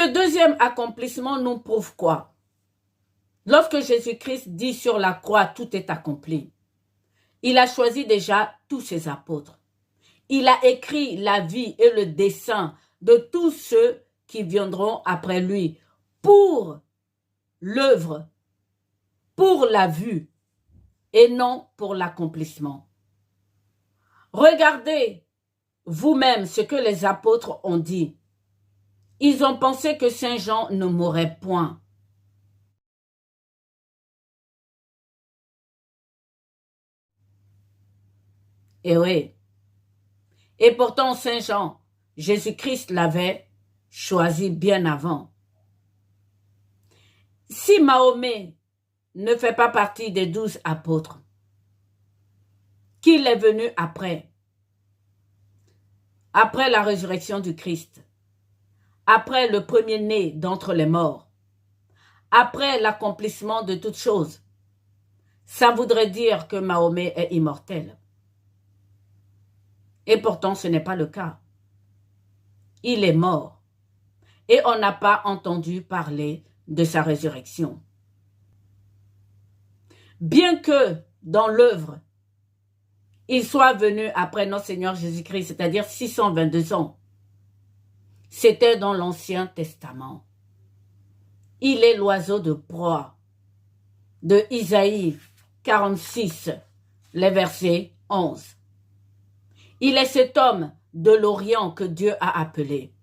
Ce deuxième accomplissement nous prouve quoi? Lorsque Jésus-Christ dit sur la croix, tout est accompli, il a choisi déjà tous ses apôtres. Il a écrit la vie et le dessein de tous ceux qui viendront après lui pour l'œuvre, pour la vue et non pour l'accomplissement. Regardez vous-même ce que les apôtres ont dit. Ils ont pensé que Saint Jean ne mourrait point. Et oui. Et pourtant, Saint Jean, Jésus-Christ l'avait choisi bien avant. Si Mahomet ne fait pas partie des 12 apôtres, qui est venu après la résurrection du Christ, après le premier-né d'entre les morts, après l'accomplissement de toutes choses, ça voudrait dire que Mahomet est immortel. Et pourtant, ce n'est pas le cas. Il est mort. Et on n'a pas entendu parler de sa résurrection. Bien que dans l'œuvre, il soit venu après notre Seigneur Jésus-Christ, c'est-à-dire 622 ans, c'était dans l'Ancien Testament. Il est l'oiseau de proie de Isaïe 46, les versets 11. Il est cet homme de l'Orient que Dieu a appelé.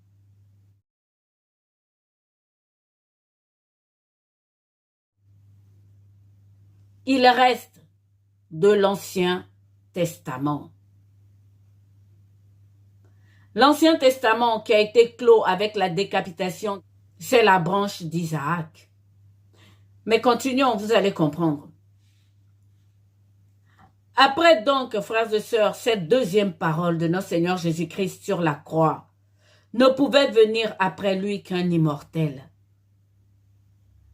Il reste de l'Ancien Testament. L'Ancien Testament qui a été clos avec la décapitation, c'est la branche d'Isaac. Mais continuons, vous allez comprendre. Après donc, frères et sœurs, cette deuxième parole de notre Seigneur Jésus-Christ sur la croix ne pouvait venir après lui qu'un immortel,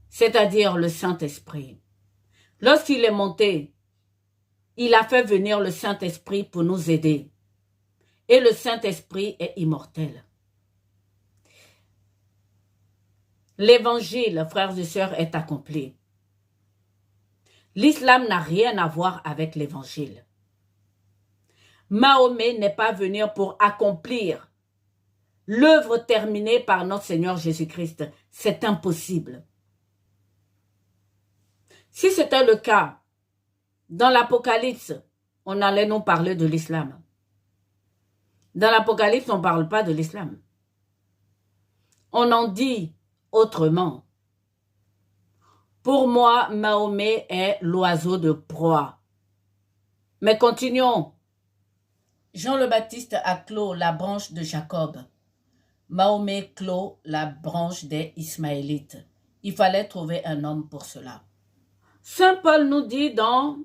c'est-à-dire le Saint-Esprit. Lorsqu'il est monté, il a fait venir le Saint-Esprit pour nous aider. Et le Saint-Esprit est immortel. L'évangile, frères et sœurs, est accompli. L'islam n'a rien à voir avec l'évangile. Mahomet n'est pas venu pour accomplir l'œuvre terminée par notre Seigneur Jésus-Christ. C'est impossible. Si c'était le cas, dans l'Apocalypse, on allait nous parler de l'islam. Dans l'Apocalypse, on ne parle pas de l'islam. On en dit autrement. Pour moi, Mahomet est l'oiseau de proie. Mais continuons. Jean le Baptiste a clos la branche de Jacob. Mahomet clôt la branche des Ismaélites. Il fallait trouver un homme pour cela. Saint Paul nous dit dans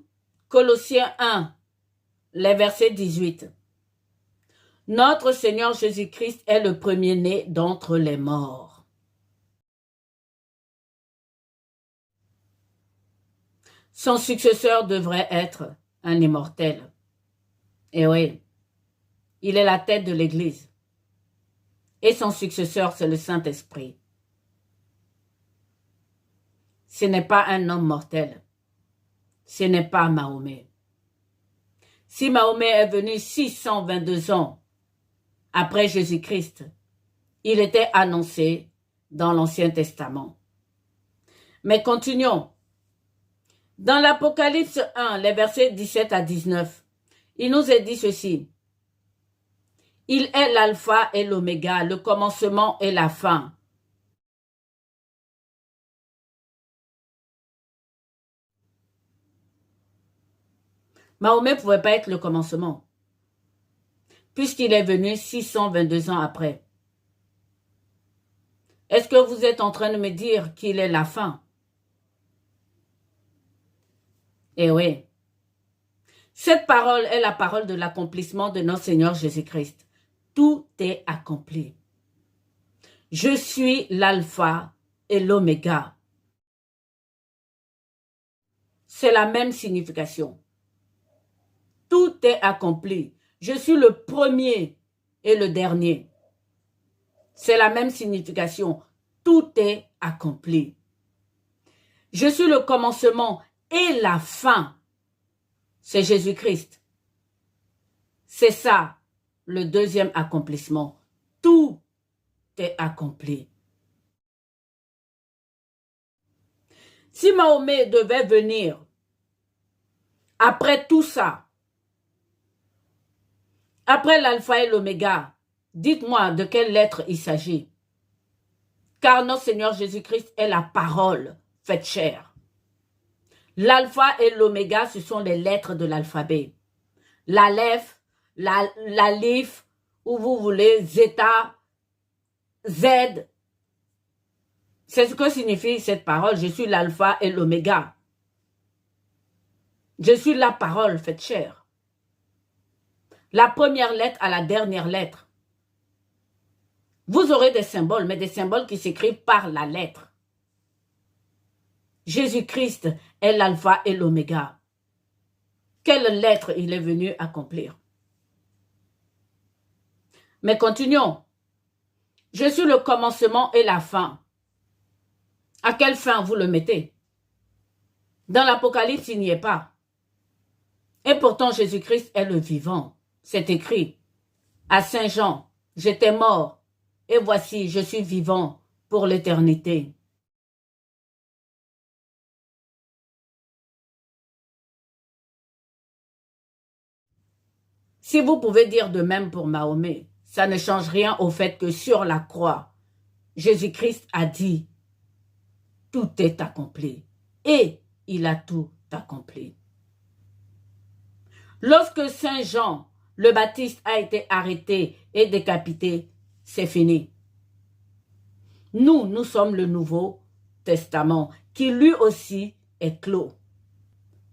Colossiens 1, les versets 18. Notre Seigneur Jésus-Christ est le premier-né d'entre les morts. Son successeur devrait être un immortel. Et oui, il est la tête de l'Église. Et son successeur, c'est le Saint-Esprit. Ce n'est pas un homme mortel. Ce n'est pas Mahomet. Si Mahomet est venu 622 ans après Jésus-Christ, il était annoncé dans l'Ancien Testament. Mais continuons. Dans l'Apocalypse 1, les versets 17 à 19, il nous est dit ceci. Il est l'alpha et l'oméga, le commencement et la fin. Mahomet ne pouvait pas être le commencement, puisqu'il est venu 622 ans après. Est-ce que vous êtes en train de me dire qu'il est la fin? Eh oui. Cette parole est la parole de l'accomplissement de notre Seigneur Jésus-Christ. Tout est accompli. Je suis l'alpha et l'oméga. C'est la même signification. Tout est accompli. Je suis le premier et le dernier. C'est la même signification. tout est accompli. Je suis le commencement et la fin. C'est Jésus-Christ. C'est ça, le deuxième accomplissement. Tout est accompli. Si Mahomet devait venir après tout ça, après l'alpha et l'oméga, dites-moi de quelle lettre il s'agit. Car notre Seigneur Jésus-Christ est la parole faite chair. L'alpha et l'oméga, ce sont les lettres de l'alphabet. L'alef, l'alif, ou vous voulez, zeta, z. C'est ce que signifie cette parole. Je suis l'alpha et l'oméga. Je suis la parole faite chair. La première lettre à la dernière lettre. Vous aurez des symboles, mais des symboles qui s'écrivent par la lettre. Jésus-Christ est l'alpha et l'oméga. Quelle lettre il est venu accomplir? Mais continuons. Je suis le commencement et la fin. À quelle fin vous le mettez? Dans l'Apocalypse, il n'y est pas. Et pourtant, Jésus-Christ est le vivant. C'est écrit à Saint Jean, j'étais mort, et voici, je suis vivant pour l'éternité. Si vous pouvez dire de même pour Mahomet, ça ne change rien au fait que sur la croix, Jésus-Christ a dit, tout est accompli. Et il a tout accompli. Lorsque Saint Jean le Baptiste a été arrêté et décapité, c'est fini. Nous sommes le Nouveau Testament qui lui aussi est clos.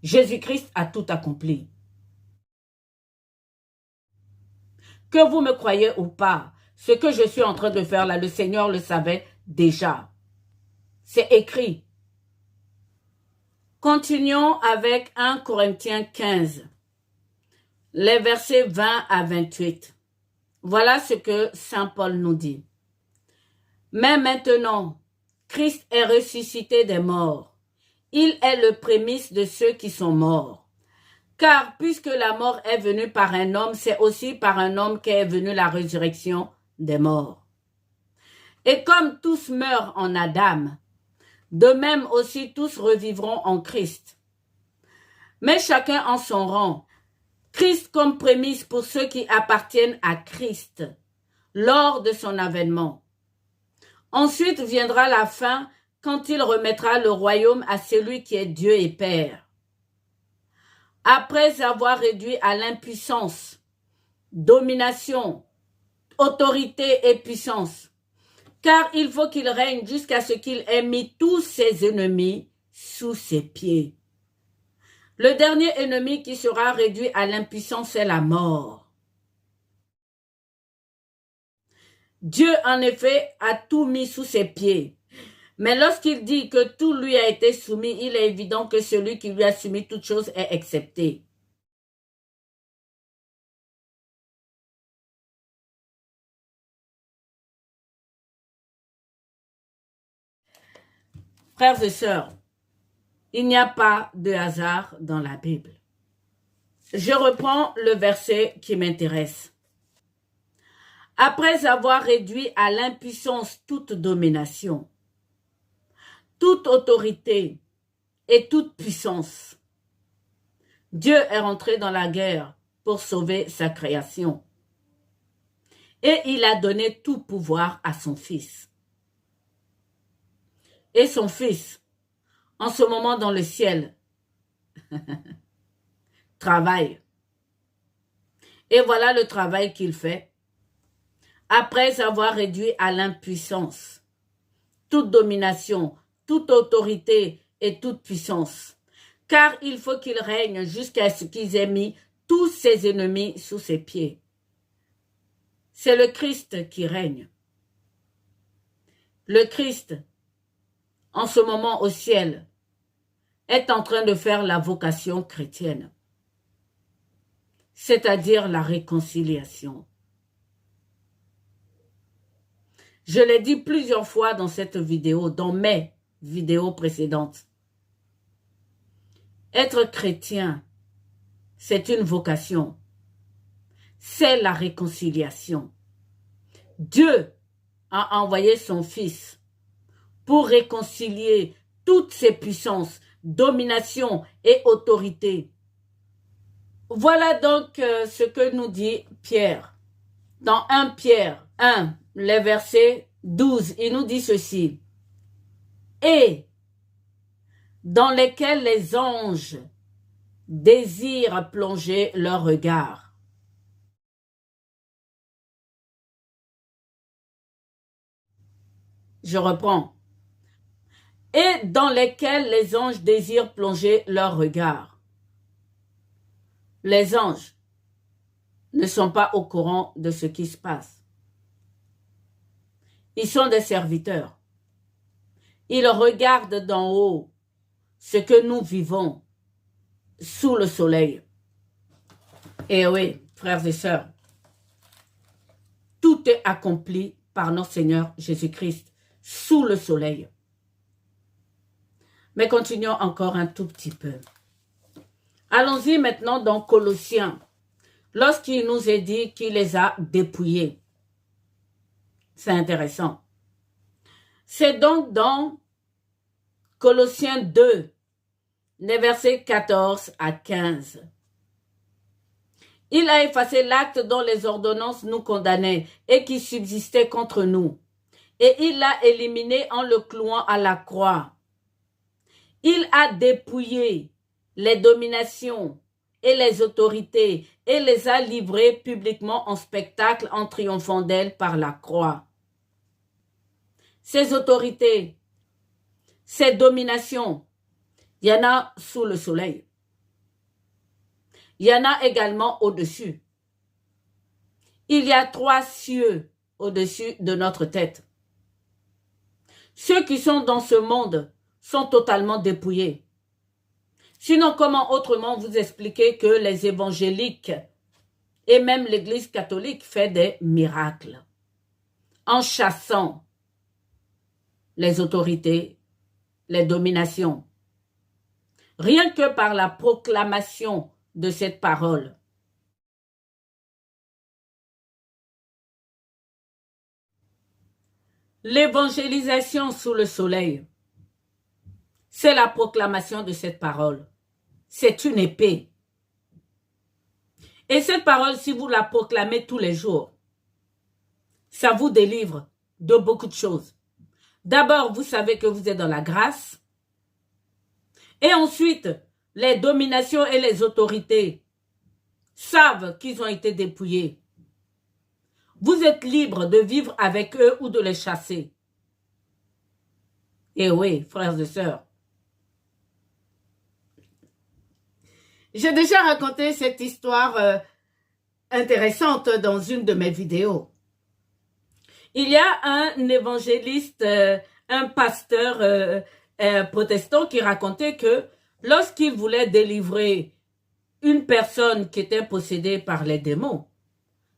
Jésus-Christ a tout accompli. Que vous me croyez ou pas, ce que je suis en train de faire là, le Seigneur le savait déjà. C'est écrit. Continuons avec 1 Corinthiens 15, les versets 20 à 28. Voilà ce que Saint Paul nous dit. Mais maintenant, Christ est ressuscité des morts. Il est le prémisse de ceux qui sont morts. Car puisque la mort est venue par un homme, c'est aussi par un homme qu'est venue la résurrection des morts. Et comme tous meurent en Adam, de même aussi tous revivront en Christ. Mais chacun en son rang. Christ comme prémisse pour ceux qui appartiennent à Christ lors de son avènement. Ensuite viendra la fin quand il remettra le royaume à celui qui est Dieu et Père. Après avoir réduit à l'impuissance, domination, autorité et puissance, car il faut qu'il règne jusqu'à ce qu'il ait mis tous ses ennemis sous ses pieds. Le dernier ennemi qui sera réduit à l'impuissance, c'est la mort. Dieu, en effet, a tout mis sous ses pieds. Mais lorsqu'il dit que tout lui a été soumis, il est évident que celui qui lui a soumis toutes choses est accepté. Frères et sœurs, il n'y a pas de hasard dans la Bible. Je reprends le verset qui m'intéresse. Après avoir réduit à l'impuissance toute domination, toute autorité et toute puissance, Dieu est rentré dans la guerre pour sauver sa création. Et il a donné tout pouvoir à son Fils. Et son Fils, en ce moment dans le ciel, travaille. Et voilà le travail qu'il fait. Après avoir réduit à l'impuissance toute domination, toute autorité et toute puissance, car il faut qu'il règne jusqu'à ce qu'ils aient mis tous ses ennemis sous ses pieds. C'est le Christ qui règne. Le Christ, en ce moment au ciel, est en train de faire la vocation chrétienne, c'est-à-dire la réconciliation. Je l'ai dit plusieurs fois dans cette vidéo, dans mes vidéos précédentes. Être chrétien, c'est une vocation. C'est la réconciliation. Dieu a envoyé son Fils pour réconcilier toutes ses puissances, domination et autorité. Voilà donc ce que nous dit Pierre. Dans 1 Pierre 1, les versets 12, il nous dit ceci. Et dans lesquels les anges désirent plonger leur regard. Je reprends. Et dans lesquels les anges désirent plonger leur regard. Les anges ne sont pas au courant de ce qui se passe. Ils sont des serviteurs. Ils regardent d'en haut ce que nous vivons sous le soleil. Et oui, frères et sœurs, tout est accompli par notre Seigneur Jésus-Christ sous le soleil. Mais continuons encore un tout petit peu. Allons-y maintenant dans Colossiens, lorsqu'il nous est dit qu'il les a dépouillés. C'est intéressant. C'est donc dans Colossiens 2, les versets 14 à 15. Il a effacé l'acte dont les ordonnances nous condamnaient et qui subsistait contre nous. Et il l'a éliminé en le clouant à la croix. Il a dépouillé les dominations et les autorités et les a livrées publiquement en spectacle en triomphant d'elles par la croix. Ces autorités, ces dominations, il y en a sous le soleil. Il y en a également au-dessus. Il y a 3 cieux au-dessus de notre tête. Ceux qui sont dans ce monde sont totalement dépouillés. Sinon, comment autrement vous expliquer que les évangéliques et même l'Église catholique fait des miracles en chassant les autorités, les dominations, rien que par la proclamation de cette parole. L'évangélisation sous le soleil, c'est la proclamation de cette parole. C'est une épée. Et cette parole, si vous la proclamez tous les jours, ça vous délivre de beaucoup de choses. D'abord, vous savez que vous êtes dans la grâce. Et ensuite, les dominations et les autorités savent qu'ils ont été dépouillés. Vous êtes libre de vivre avec eux ou de les chasser. Et oui, frères et sœurs. J'ai déjà raconté cette histoire intéressante dans une de mes vidéos. Il y a un évangéliste, un pasteur protestant qui racontait que lorsqu'il voulait délivrer une personne qui était possédée par les démons,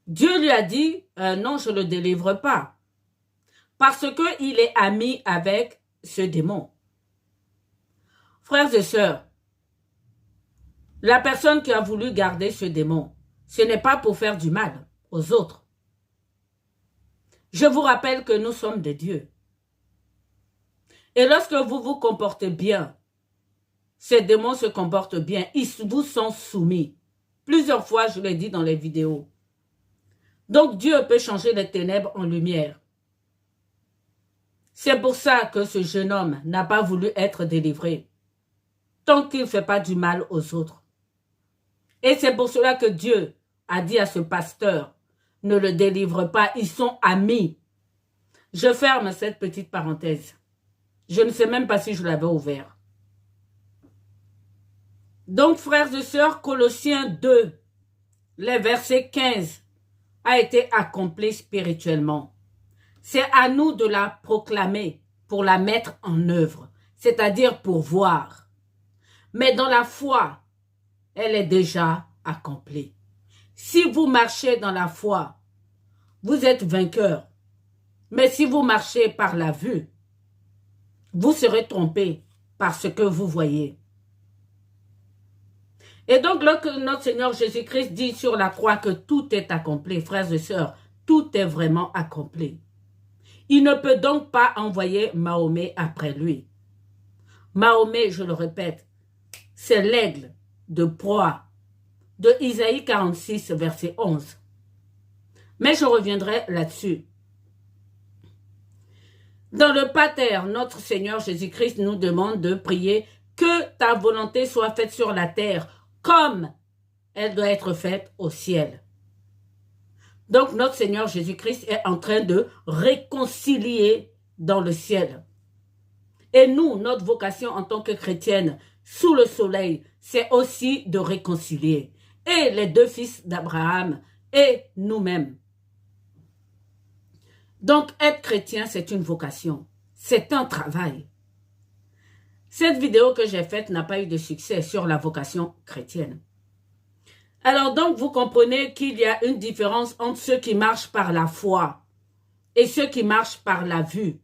Dieu lui a dit non, je ne le délivre pas parce qu'il est ami avec ce démon. Frères et sœurs, la personne qui a voulu garder ce démon, ce n'est pas pour faire du mal aux autres. Je vous rappelle que nous sommes des dieux. Et lorsque vous vous comportez bien, ces démons se comportent bien. Ils vous sont soumis. Plusieurs fois, je l'ai dit dans les vidéos. Donc, Dieu peut changer les ténèbres en lumière. C'est pour ça que ce jeune homme n'a pas voulu être délivré. Tant qu'il ne fait pas du mal aux autres. Et c'est pour cela que Dieu a dit à ce pasteur, ne le délivre pas, ils sont amis. Je ferme cette petite parenthèse. Je ne sais même pas si je l'avais ouvert. Donc, frères et sœurs, Colossiens 2, les versets 15, a été accompli spirituellement. C'est à nous de la proclamer pour la mettre en œuvre, c'est-à-dire pour voir. Mais dans la foi, elle est déjà accomplie. Si vous marchez dans la foi, vous êtes vainqueur. Mais si vous marchez par la vue, vous serez trompés par ce que vous voyez. Et donc, lorsque notre Seigneur Jésus-Christ dit sur la croix que tout est accompli, frères et sœurs, tout est vraiment accompli. Il ne peut donc pas envoyer Mahomet après lui. Mahomet, je le répète, c'est l'aigle de proie de Isaïe 46, verset 11. Mais je reviendrai là-dessus. Dans le Pater, notre Seigneur Jésus-Christ nous demande de prier que ta volonté soit faite sur la terre comme elle doit être faite au ciel. Donc notre Seigneur Jésus-Christ est en train de réconcilier dans le ciel. Et nous, notre vocation en tant que chrétienne, sous le soleil, c'est aussi de réconcilier. Et les deux fils d'Abraham et nous-mêmes. Donc, être chrétien, c'est une vocation. C'est un travail. Cette vidéo que j'ai faite n'a pas eu de succès sur la vocation chrétienne. Alors donc, vous comprenez qu'il y a une différence entre ceux qui marchent par la foi et ceux qui marchent par la vue.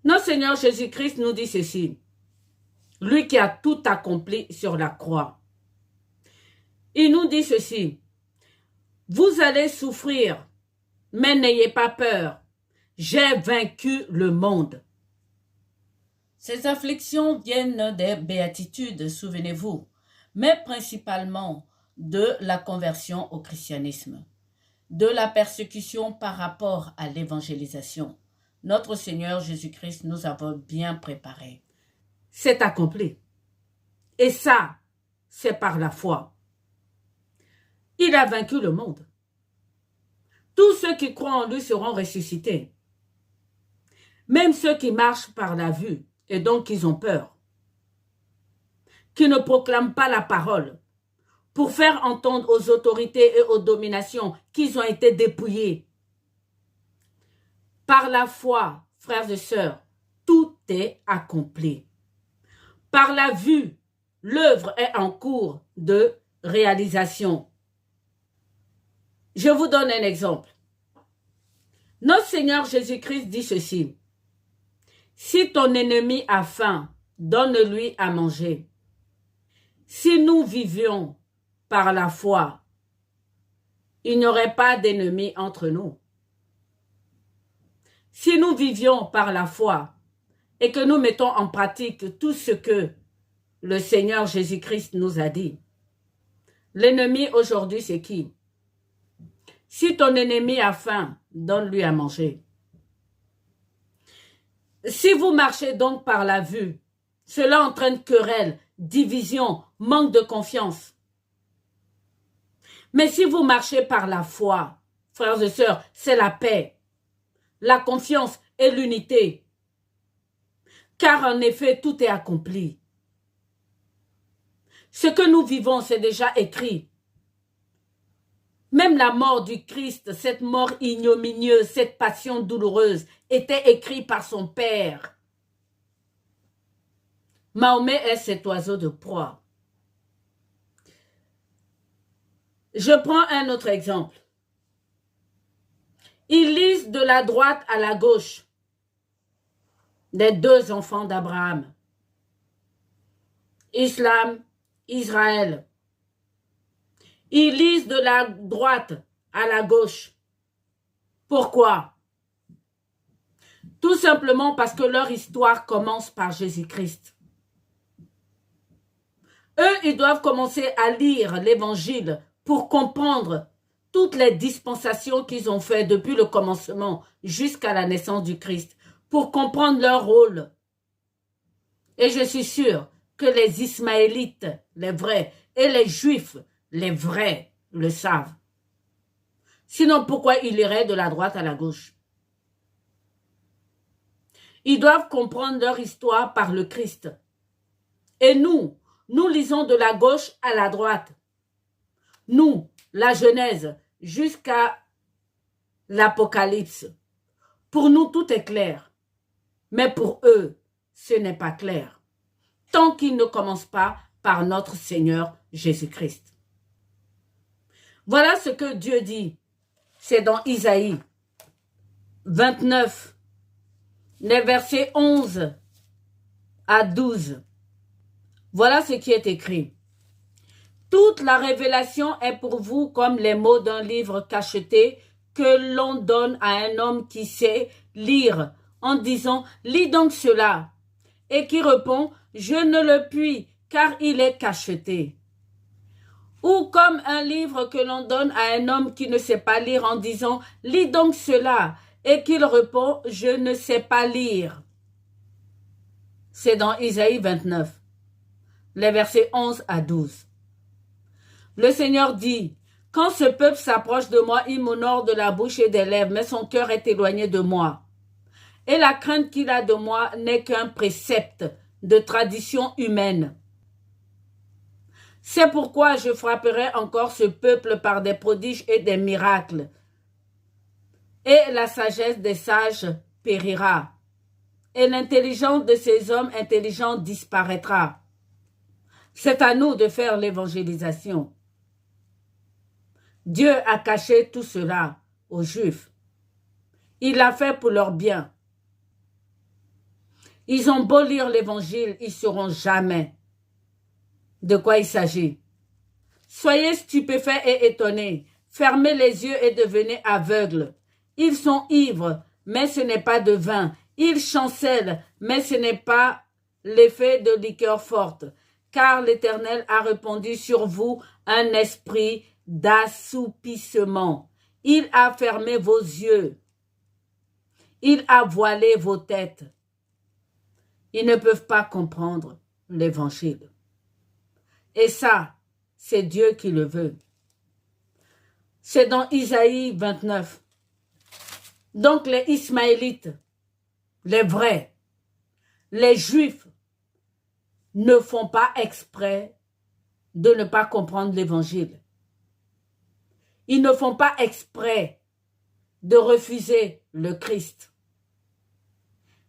Notre Seigneur Jésus-Christ nous dit ceci. Lui qui a tout accompli sur la croix. Il nous dit ceci. Vous allez souffrir, mais n'ayez pas peur. J'ai vaincu le monde. Ces afflictions viennent des béatitudes, souvenez-vous, mais principalement de la conversion au christianisme, de la persécution par rapport à l'évangélisation. Notre Seigneur Jésus-Christ nous a bien préparés. C'est accompli. Et ça, c'est par la foi. Il a vaincu le monde. Tous ceux qui croient en lui seront ressuscités. Même ceux qui marchent par la vue et donc ils ont peur. Qui ne proclament pas la parole pour faire entendre aux autorités et aux dominations qu'ils ont été dépouillés. Par la foi, frères et sœurs, tout est accompli. Par la vue, l'œuvre est en cours de réalisation. Je vous donne un exemple. Notre Seigneur Jésus-Christ dit ceci. Si ton ennemi a faim, donne-lui à manger. Si nous vivions par la foi, il n'y aurait pas d'ennemis entre nous. Si nous vivions par la foi et que nous mettons en pratique tout ce que le Seigneur Jésus-Christ nous a dit, l'ennemi aujourd'hui c'est qui? Si ton ennemi a faim, donne-lui à manger. Si vous marchez donc par la vue, cela entraîne querelle, division, manque de confiance. Mais si vous marchez par la foi, frères et sœurs, c'est la paix, la confiance et l'unité. Car en effet, tout est accompli. Ce que nous vivons, c'est déjà écrit. Même la mort du Christ, cette mort ignominieuse, cette passion douloureuse, était écrite par son Père. Mahomet est cet oiseau de proie. Je prends un autre exemple. Ils lisent de la droite à la gauche des deux enfants d'Abraham. Islam, Israël. Ils lisent de la droite à la gauche. Pourquoi? Tout simplement parce que leur histoire commence par Jésus-Christ. Eux, ils doivent commencer à lire l'Évangile pour comprendre toutes les dispensations qu'ils ont faites depuis le commencement jusqu'à la naissance du Christ, pour comprendre leur rôle. Et je suis sûre que les Ismaélites, les vrais, et les Juifs, les vrais, le savent. Sinon, pourquoi ils iraient de la droite à la gauche? Ils doivent comprendre leur histoire par le Christ. Et nous lisons de la gauche à la droite. Nous, la Genèse, jusqu'à l'Apocalypse. Pour nous, tout est clair. Mais pour eux, ce n'est pas clair. Tant qu'ils ne commencent pas par notre Seigneur Jésus-Christ. Voilà ce que Dieu dit C'est dans Isaïe 29, les versets 11 à 12. Voilà ce qui est écrit. Toute la révélation est pour vous comme les mots d'un livre cacheté que l'on donne à un homme qui sait lire, en disant « Lis donc cela » et qui répond « Je ne le puis, car il est cacheté ». Ou comme un livre que l'on donne à un homme qui ne sait pas lire en disant « Lis donc cela » et qu'il répond « Je ne sais pas lire ». C'est dans Isaïe 29, les versets 11 à 12. Le Seigneur dit, « Quand ce peuple s'approche de moi, il m'honore de la bouche et des lèvres, mais son cœur est éloigné de moi. Et la crainte qu'il a de moi n'est qu'un précepte de tradition humaine. C'est pourquoi je frapperai encore ce peuple par des prodiges et des miracles. Et la sagesse des sages périra. Et l'intelligence de ces hommes intelligents disparaîtra. » C'est à nous de faire l'évangélisation. Dieu a caché tout cela aux Juifs. Il l'a fait pour leur bien. Ils ont beau lire l'évangile, ils ne sauront jamais de quoi il s'agit. Soyez stupéfaits et étonnés. Fermez les yeux et devenez aveugles. Ils sont ivres, mais ce n'est pas de vin. Ils chancellent, mais ce n'est pas l'effet de liqueur forte. Car l'Éternel a répandu sur vous un esprit d'assoupissement. Il a fermé vos yeux. Il a voilé vos têtes. Ils ne peuvent pas comprendre l'évangile. Et ça, c'est Dieu qui le veut. C'est dans Isaïe 29. Donc les Ismaélites, les vrais, les Juifs, ne font pas exprès de ne pas comprendre l'évangile. Ils ne font pas exprès de refuser le Christ.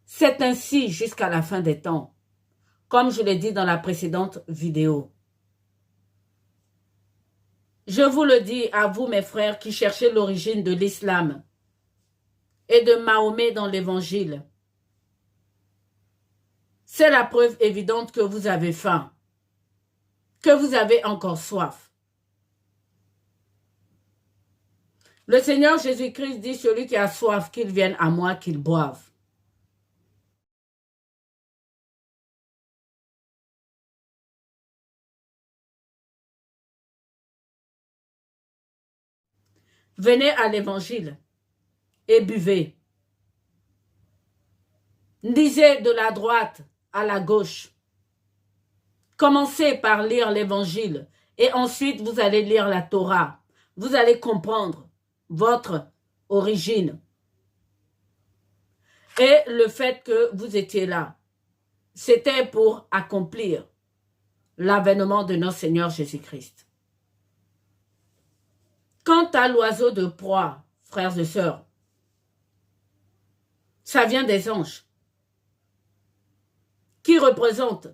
C'est ainsi jusqu'à la fin des temps, comme je l'ai dit dans la précédente vidéo. Je vous le dis à vous, mes frères, qui cherchez l'origine de l'islam et de Mahomet dans l'évangile. C'est la preuve évidente que vous avez faim, que vous avez encore soif. Le Seigneur Jésus-Christ dit, celui qui a soif, qu'il vienne à moi, qu'il boive. Venez à l'évangile et buvez. Lisez de la droite à la gauche. Commencez par lire l'évangile et ensuite vous allez lire la Torah. Vous allez comprendre votre origine. Et le fait que vous étiez là, c'était pour accomplir l'avènement de notre Seigneur Jésus-Christ. Quant à l'oiseau de proie, frères et sœurs, ça vient des anges qui représentent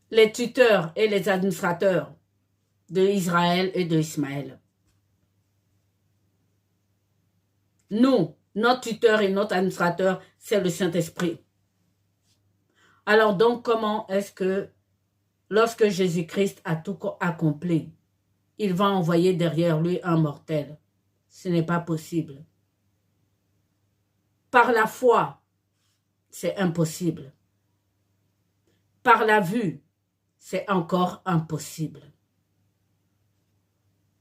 les tuteurs et les administrateurs de Israël et de Ismaël. Nous, notre tuteur et notre administrateur, c'est le Saint-Esprit. Alors donc, comment est-ce que, lorsque Jésus-Christ a tout accompli, il va envoyer derrière lui un mortel? Ce n'est pas possible. Par la foi, c'est impossible. Par la vue, c'est encore impossible.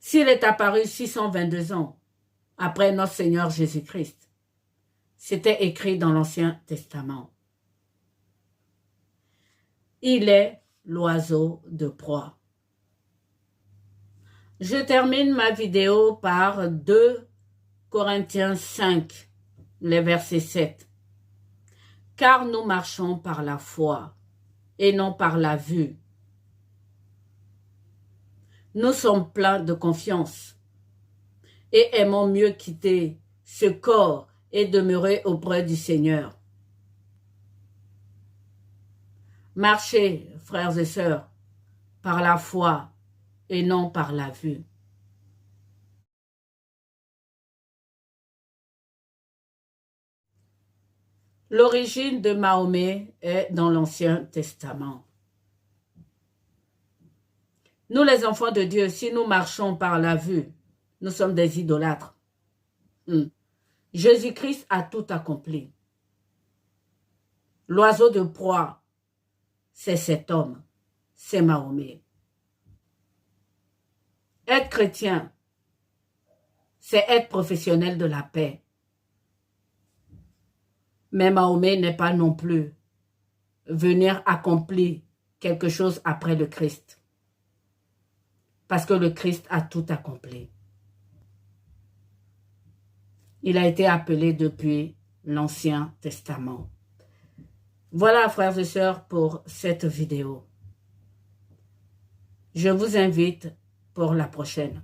S'il est apparu 622 ans après notre Seigneur Jésus-Christ, c'était écrit dans l'Ancien Testament. Il est l'oiseau de proie. Je termine ma vidéo par 2 Corinthiens 5, les versets 7. Car nous marchons par la foi et non par la vue. Nous sommes pleins de confiance et aimons mieux quitter ce corps et demeurer auprès du Seigneur. Marchez, frères et sœurs, par la foi et non par la vue. L'origine de Mahomet est dans l'Ancien Testament. Nous, les enfants de Dieu, si nous marchons par la vue, nous sommes des idolâtres. Jésus-Christ a tout accompli. L'oiseau de proie, c'est cet homme, c'est Mahomet. Être chrétien, c'est être professionnel de la paix. Mais Mahomet n'est pas non plus venir accomplir quelque chose après le Christ. Parce que le Christ a tout accompli. Il a été appelé depuis l'Ancien Testament. Voilà, frères et sœurs, pour cette vidéo. Je vous invite pour la prochaine.